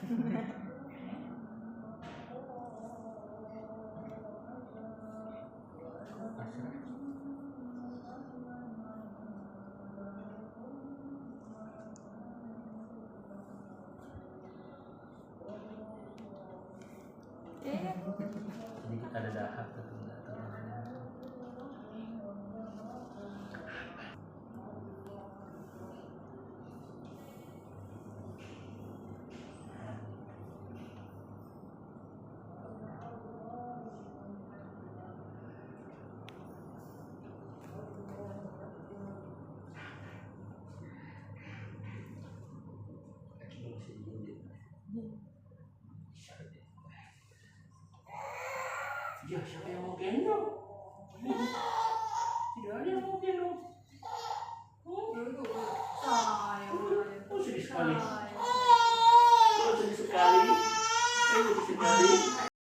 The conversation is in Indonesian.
Jadi kita ada dahak tuh nggak tahu. Ya, siapa yang mau gendong? Tidak ada yang mau gendong. Oh, sedih sekali. Oh, sedih sekali. Sedih sekali.